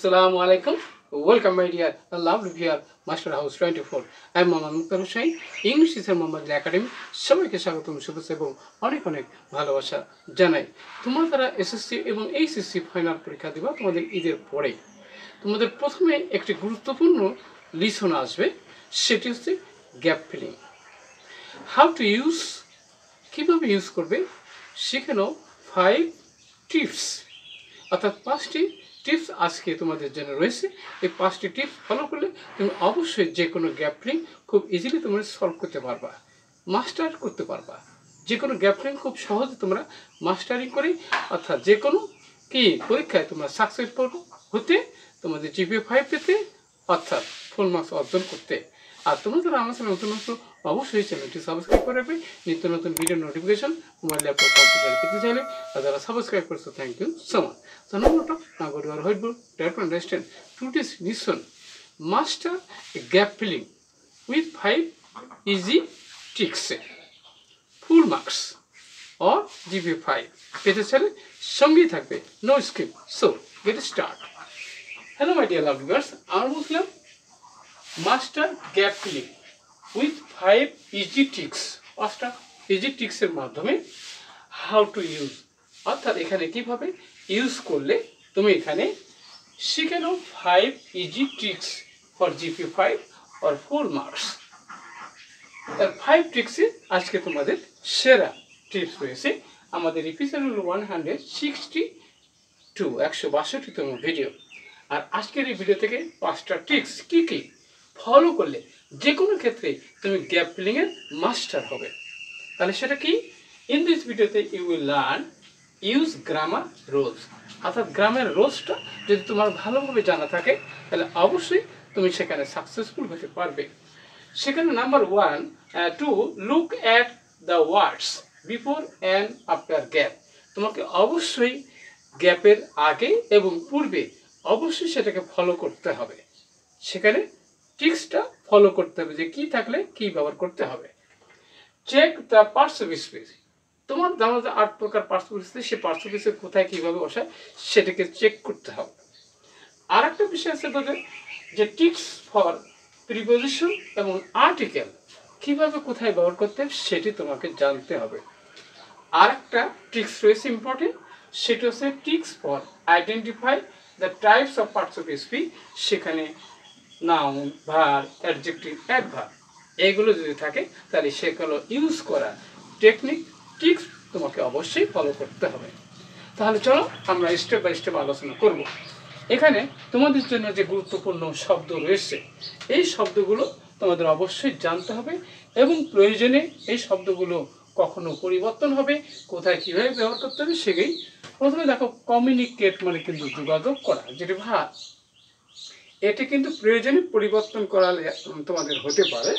Assalamu alaikum. Welcome my dear lovely viewer Master House 24. I am Mohammad Mukhtar Hussain, English teacher Mohammad Academy. সবাইকে স্বাগতম শুভেচ্ছা এবং অনেক অনেক ভালোবাসা জানাই। তোমরা যারা এসএসসি এবং এইচএসসি ফাইনাল পরীক্ষা দিবা তোমাদের ঈদের পরে তোমাদের প্রথমে একটি গুরুত্বপূর্ণ লিসন আসবে, সেটি হচ্ছে gap filling. How to use, কিভাবে ইউজ করবে শিখে নাও 5 টিপস, অর্থাৎ 5টি টিপস আজকে তোমাদের জন্য রয়েছে। এই 5টি টিপস ফলো করলে তুমি অবশ্যই যে কোনো গ্যাপ ফিলিং খুব ইজিলি তোমরা সলভ করতে পারবা, মাস্টার করতে পারবা। যে কোনো গ্যাপ ফিলিং খুব সহজে তোমরা মাস্টারিং করে, অর্থাৎ যে কোনো কি পরীক্ষায় তোমরা সাকসেসফুল হতে, তোমাদের জিপিএ 5 পেতে, অর্থাৎ ফুল মার্কস অর্জন করতে। আর তোমরা যারা আমার সাথে নতুন অবশ্যই চ্যানেলটি সাবস্ক্রাইব করে রাখবে, নিত্য নতুন ভিডিও নোটিফিকেশন মোবাইল ল্যাপটপ কম্পিউটারে পেতে চাইলে। আর যারা সাবস্ক্রাইব করছো thank you so much. So now now go to our whiteboard, try to understand today's lesson. Master a gap filling with 5 easy tricks. Full marks or GPA 5 পেতে চাইলে সঙ্গেই থাকবে, no skip. So get start. Hello my dear lovely viewers, আমরা বলছিলাম master gap filling with 5 easy tricks. অর্থাৎ easy ট্রিক্সের মাধ্যমে how to use, অর্থাৎ এখানে কিভাবে ইউজ করলে তুমি এখানে শিখে নাও 5 easy tricks for GPA 5 or full marks. তার 5 ট্রিক্সে আজকে তোমাদের সেরা টিপস রয়েছে। আমাদের এপিসোড হলো 162 ভিডিও। আর আজকের এই ভিডিও থেকে 5টা ট্রিক্স কি কি ফলো করলে যে কোনো ক্ষেত্রে তুমি গ্যাপ ফিলিং এর মাস্টার হবে। তাহলে সেটা কি? ইন দিস ভিডিওতে you will learn use grammar rules, অর্থাৎ গ্রামের রুলসটা যদি তোমার ভালোভাবে জানা থাকে তাহলে অবশ্যই তুমি সেখানে সাকসেসফুল হতে পারবে। সেখানে number 1 to look at the words before and after gap. তোমাকে অবশ্যই গ্যাপের আগে এবং পূর্বে অবশ্যই সেটাকে ফলো করতে হবে। সেখানে ট্রিক্সটা ফলো করতে হবে যে কি থাকলে কি ব্যবহার করতে হবে। Check the parts of speech. তোমার জানা যে 8 প্রকার পার্টস অফ স্পিচ, সেই পার্টস অফ স্পিচে কোথায় কিভাবে বসায় সেটাকে চেক করতে হবে। আর একটা বিষয় আছে তোদের যে ট্রিক্স ফর প্রিপোজিশন এবং আর্টিকেল কিভাবে কোথায় ব্যবহার করতে হবে সেটি তোমাকে জানতে হবে। আর একটা ট্রিক্স রয়েছে ইম্পর্টেন্ট, সেটা হচ্ছে tricks for identify the types of parts of speech. সেখানে নাউন, ভার্ব, অ্যাডজেক্টিভ, অ্যাডভার্ব এগুলো যদি থাকে তাহলে সেগুলো ইউজ করা টেকনিক ট্রিক্স তোমাকে অবশ্যই ফলো করতে হবে। তাহলে চলো আমরা স্টেপ বাই স্টেপ আলোচনা করব। এখানে তোমাদের জন্য যে গুরুত্বপূর্ণ শব্দ রয়েছে এই শব্দগুলো তোমাদের অবশ্যই জানতে হবে এবং প্রয়োজনে এই শব্দগুলো কখনো পরিবর্তন হবে, কোথায় কীভাবে ব্যবহার করতে হবে সেটাই। প্রথমে দেখো কমিউনিকেট মানে কিন্তু যোগাযোগ করা, যেটি ভাব, এটি কিন্তু প্রয়োজনে পরিবর্তন করালে তোমাদের হতে পারে।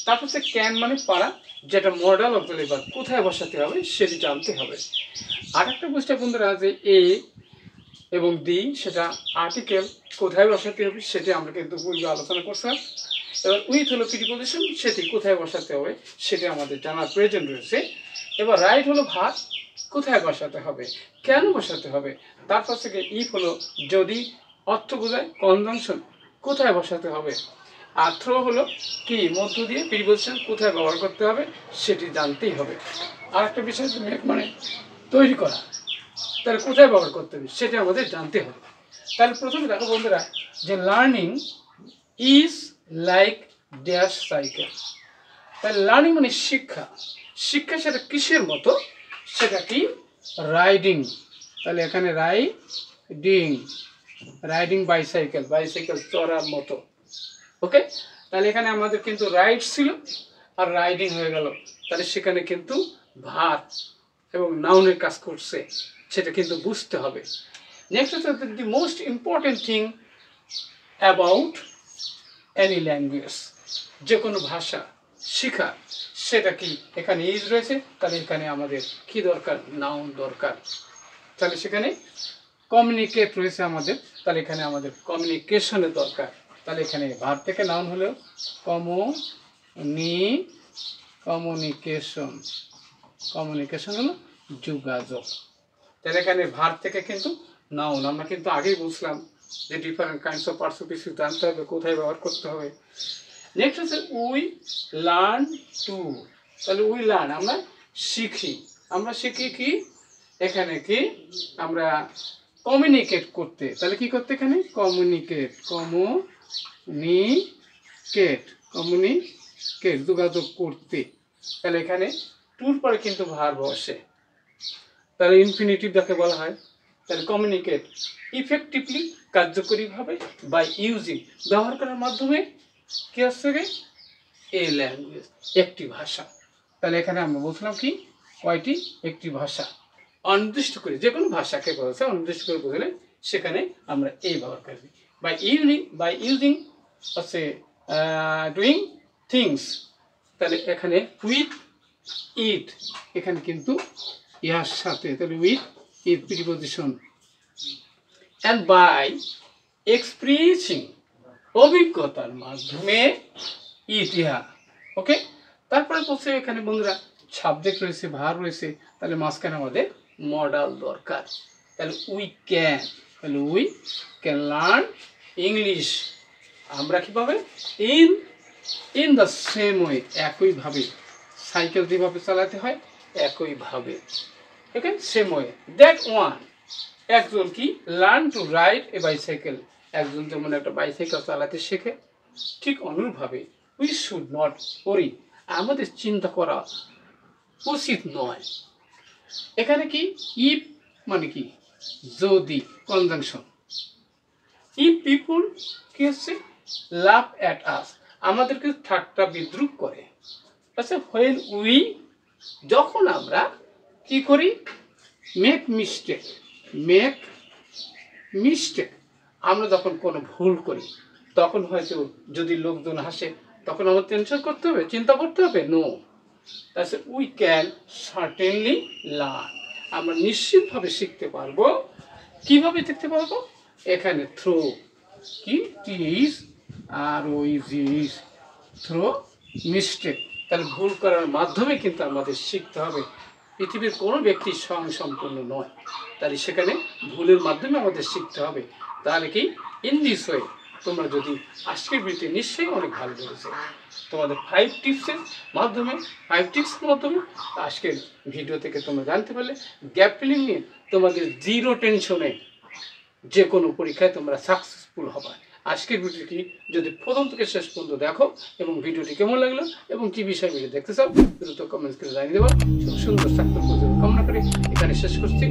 তারপর হচ্ছে ক্যান মানে পারা, যেটা মডেল অফ দ্য লেবার, কোথায় বসাতে হবে সেটি জানতে হবে। আর একটা বুঝতে বন্ধুরা যে এ এবং দি সেটা আর্টিকেল, কোথায় বসাতে হবে সেটি আমরা কিন্তু পূর্বে আলোচনা করছিলাম। এবার উইথ হলো প্রিপোজিশন, সেটি কোথায় বসাতে হবে সেটি আমাদের জানার প্রয়োজন রয়েছে। এবার রাইট হলো ভার্ব, কোথায় বসাতে হবে, কেন বসাতে হবে। তারপর থেকে ইফ হলো যদি, অর্থ বোঝায়, কনজাংশন কোথায় বসাতে হবে। আর থ্রো হলো কি মধ্য দিয়ে প্রিপোজিশন কোথায় ব্যবহার করতে হবে সেটি জানতেই হবে। আর একটা বিষয় মেক মানে তৈরি করা, তাহলে কোথায় ব্যবহার করতে হবে সেটা আমাদের জানতে হবে। তাহলে প্রথমে দেখো বন্ধুরা যে learning is like dash cycle. তাহলে লার্নিং মানে শিক্ষা, শিক্ষা সেটা কিসের মতো, সেটা কি রাইডিং। তাহলে এখানে রাইডিং বাইসাইকেল, বাইসাইকেল চড়ার মতো। ওকে, তাহলে এখানে আমাদের কিন্তু রাইড ছিল আর রাইডিং হয়ে গেল, তাহলে সেখানে কিন্তু ভার্ব এবং নাউনের কাজ করছে সেটা কিন্তু বুঝতে হবে। নেক্সট হচ্ছে the most important thing about any language, যে কোনো ভাষা শেখা সেটা কি, এখানে ইজ রয়েছে, তাহলে এখানে আমাদের কি দরকার, নাউন দরকার। তাহলে সেখানে কমিউনিকেট রয়েছে আমাদের, তাহলে এখানে আমাদের কমিউনিকেশনের দরকার। তাহলে এখানে ভার্ব থেকে নাউন হলেও কমিউনিকেশন হলো যোগাযোগ। তাহলে এখানে ভার্ব থেকে কিন্তু নাউন, আমরা কিন্তু আগেই বুঝলাম যে different kinds of parts of speech জানতে হবে, কোথায় ব্যবহার করতে হবে। নেক্সট হচ্ছে উই লার্ন টু, তাহলে উই লার্ন আমরা শিখি, আমরা শিখি কি এখানে কি আমরা কমিউনিকেট করতে, তাহলে কি করতে এখানে কমিউনিকেট, কমিউনিকেট যোগাযোগ করতে, তাহলে এখানে টুর পরে কিন্তু ভার্ব বসে, তাহলে ইনফিনিটিভ যাকে বলা হয়। তাহলে কমিউনিকেট ইফেক্টিভলি কার্যকরীভাবে বাই ইউজিং ব্যবহার করার মাধ্যমে কি আসছে এ ল্যাঙ্গুয়েজ একটি ভাষা। তাহলে এখানে আমরা বলছিলাম কি কয়টি একটি ভাষা, অনির্দিষ্ট করে যে কোনো ভাষাকে বলছে অনির্দিষ্ট করে বোঝালে সেখানে আমরা এই ব্যবহার করবি। বাই ইউজিং হচ্ছে ডুইং থিংস, তাহলে এখানে উইথ ইট, এখানে কিন্তু ইহার সাথে, তাহলে with it preposition, and by expressing অভিজ্ঞতার মাধ্যমে ইট ইহা। ওকে, তারপরে বলছে এখানে বন্ধুরা সাবজেক্ট রয়েছে, ভার্ব রয়েছে, তাহলে মাঝখানে আমাদের মডাল দরকার। তাহলে উই ক্যান, তাহলে উই ক্যান লার্ন ইংলিশ, আমরা কীভাবে ইন দ্য সেম ওয়ে, একইভাবে সাইকেল যেভাবে চালাতে হয় একইভাবে, ওকে সেম ওয়ে দ্যাট ওয়ান, একজন কি learn to ride A bicycle, একজন যেমন একটা বাইসাইকেল চালাতে শেখে ঠিক অনুরূপভাবে উই শুড নট ওরি, আমাদের চিন্তা করা উচিত নয়। এখানে কি ইফ মানে কি যদি, কনজাংশন, ইফ পিপুল কি হচ্ছে লাভ অ্যাট আস, আমাদেরকে ঠাট্টা বিদ্রুপ করে। আচ্ছা হোয়েন উই, যখন আমরা কি করি মেক মিস্টেক, আমরা যখন কোনো ভুল করি তখন হয়তো যদি লোকজন হাসে তখন আমার টেনশন করতে হবে, চিন্তা করতে হবে, নো। তাহলে উই ক্যান সার্টেনলি লার্ন, আমরা নিশ্চিতভাবে শিখতে পারবো। কিভাবে শিখতে পারবো, এখানে থ্রু কি টিজ আর ওইজিস, থ্রু মিস্টেক, তাহলে ভুল করার মাধ্যমে কিন্তু আমাদের শিখতে হবে। পৃথিবীর কোনো ব্যক্তি স্বয়ংসম্পূর্ণ নয়, তাহলে সেখানে ভুলের মাধ্যমে আমাদের শিখতে হবে। তাহলে কি ইন দিস ওয়ে, তোমরা যদি আজকের ভিডিওতে নিশ্চয়ই অনেক ভালো লেগেছে, তোমাদের 5 টিপসের মাধ্যমে আজকের ভিডিও থেকে তোমরা জানতে পারলে গ্যাপ ফিলিং নিয়ে তোমাদের জিরো টেনশনে যে কোনো পরীক্ষায় তোমরা সাকসেসফুল হবে। আজকের ভিডিওটি যদি প্রথম থেকে শেষ পর্যন্ত দেখো এবং ভিডিওটি কেমন লাগলো এবং কি বিষয় ভিডিও দেখতে চাও দ্রুত কমেন্টস করে জানিয়ে দেবো। সুন্দর সাকসেসফুল কামনা করে এখানে শেষ করছি।